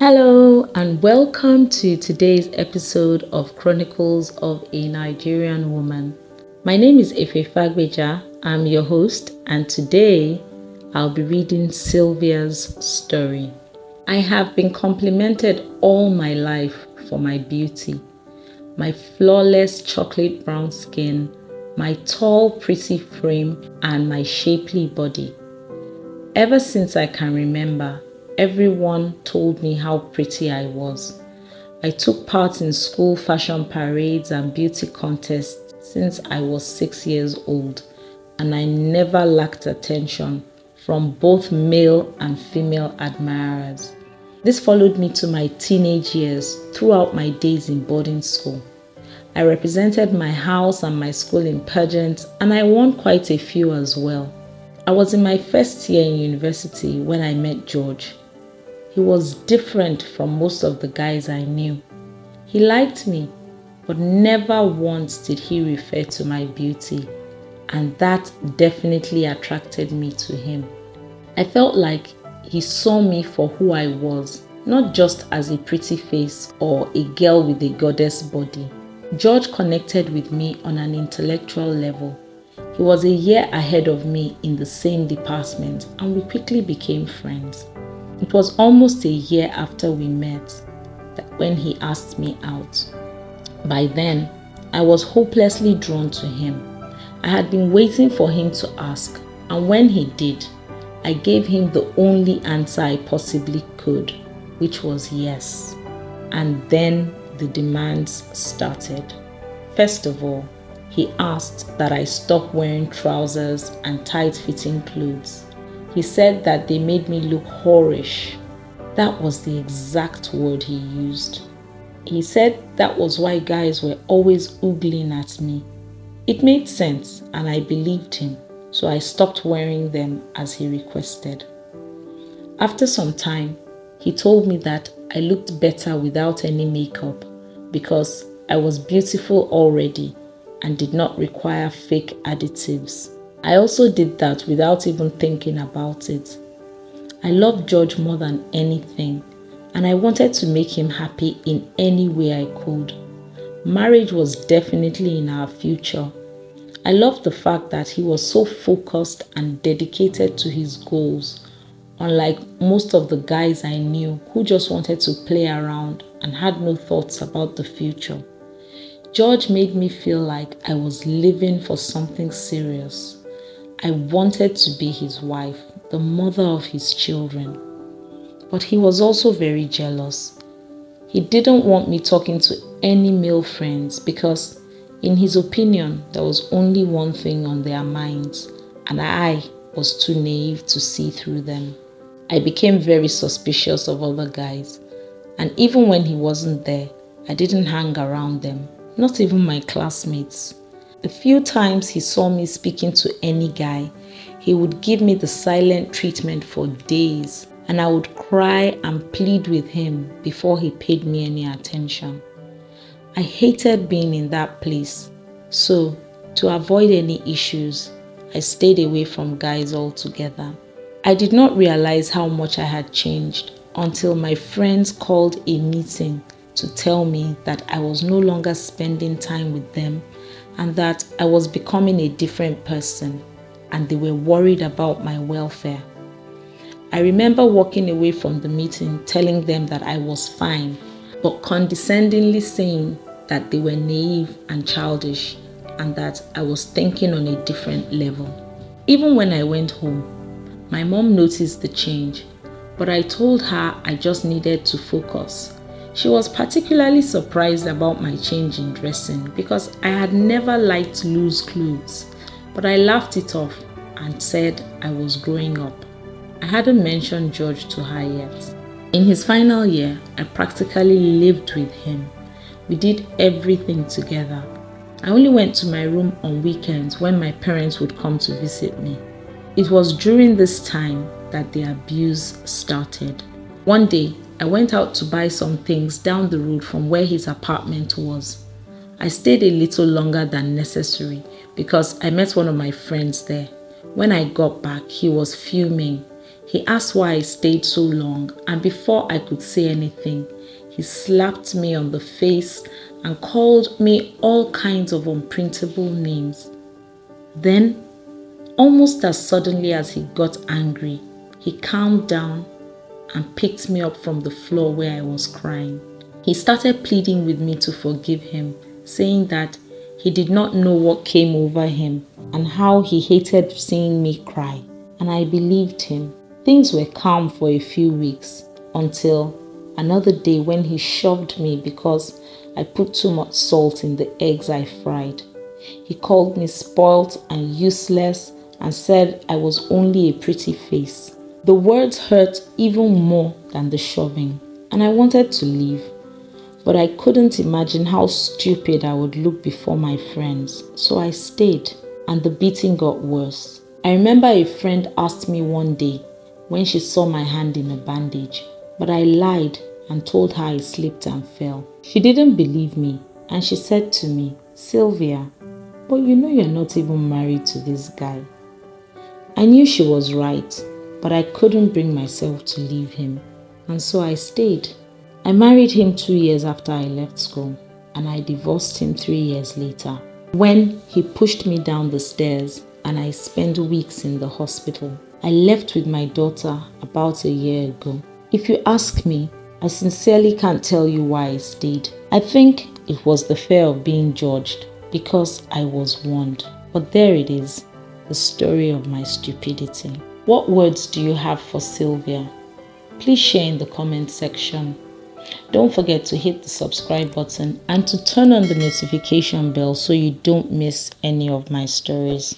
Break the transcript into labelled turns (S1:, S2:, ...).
S1: Hello and welcome to today's episode of Chronicles of a Nigerian Woman. My name is Fagbeja. I'm your host, and today I'll be reading Sylvia's story. I have been complimented all my life for my beauty, my flawless chocolate brown skin, my tall pretty frame, and my shapely body. Ever since I can remember, everyone told me how pretty I was. I took part in school fashion parades and beauty contests since I was 6 years old, and I never lacked attention from both male and female admirers. This followed me to my teenage years throughout my days in boarding school. I represented my house and my school in pageants, and I won quite a few as well. I was in my first year in university when I met George. He was different from most of the guys I knew. He liked me, but never once did he refer to my beauty, and that definitely attracted me to him. I felt like he saw me for who I was, not just as a pretty face or a girl with a goddess body. George connected with me on an intellectual level. He was a year ahead of me in the same department, and we quickly became friends. It was almost a year after we met that when he asked me out. By then, I was hopelessly drawn to him. I had been waiting for him to ask, and when he did, I gave him the only answer I possibly could, which was yes. And then the demands started. First of all, he asked that I stop wearing trousers and tight-fitting clothes. He said that they made me look whorish. That was the exact word he used. He said that was why guys were always oogling at me. It made sense and I believed him, so I stopped wearing them as he requested. After some time, he told me that I looked better without any makeup because I was beautiful already and did not require fake additives. I also did that without even thinking about it. I loved George more than anything, and I wanted to make him happy in any way I could. Marriage was definitely in our future. I loved the fact that he was so focused and dedicated to his goals, unlike most of the guys I knew who just wanted to play around and had no thoughts about the future. George made me feel like I was living for something serious. I wanted to be his wife, the mother of his children. But he was also very jealous. He didn't want me talking to any male friends because, in his opinion, there was only one thing on their minds, and I was too naive to see through them. I became very suspicious of other guys, and even when he wasn't there, I didn't hang around them. Not even my classmates. The few times he saw me speaking to any guy, he would give me the silent treatment for days, and I would cry and plead with him before he paid me any attention. I hated being in that place, so to avoid any issues, I stayed away from guys altogether. I did not realize how much I had changed until my friends called a meeting to tell me that I was no longer spending time with them and that I was becoming a different person, and they were worried about my welfare. I remember walking away from the meeting telling them that I was fine, but condescendingly saying that they were naive and childish and that I was thinking on a different level. Even when I went home, my mom noticed the change, but I told her I just needed to focus. She was particularly surprised about my change in dressing because I had never liked loose clothes, but I laughed it off and said I was growing up. I hadn't mentioned George to her yet. In his final year, I practically lived with him. We did everything together. I only went to my room on weekends when my parents would come to visit me. It was during this time that the abuse started. One day, I went out to buy some things down the road from where his apartment was. I stayed a little longer than necessary because I met one of my friends there. When I got back, he was fuming. He asked why I stayed so long, and before I could say anything, he slapped me on the face and called me all kinds of unprintable names. Then, almost as suddenly as he got angry, he calmed down and picked me up from the floor where I was crying. He started pleading with me to forgive him, saying that he did not know what came over him and how he hated seeing me cry. And I believed him. Things were calm for a few weeks until another day when he shoved me because I put too much salt in the eggs I fried. He called me spoilt and useless and said I was only a pretty face. The words hurt even more than the shoving, and I wanted to leave. But I couldn't imagine how stupid I would look before my friends, so I stayed, and the beating got worse. I remember a friend asked me one day when she saw my hand in a bandage, but I lied and told her I slipped and fell. She didn't believe me, and she said to me, "Sylvia, but you know you're not even married to this guy." I knew she was right, but I couldn't bring myself to leave him, and so I stayed. I married him 2 years after I left school, and I divorced him 3 years later, when he pushed me down the stairs and I spent weeks in the hospital. I left with my daughter about a year ago. If you ask me, I sincerely can't tell you why I stayed. I think it was the fear of being judged, because I was warned. But there it is, the story of my stupidity. What words do you have for Sylvia? Please share in the comment section. Don't forget to hit the subscribe button and to turn on the notification bell so you don't miss any of my stories.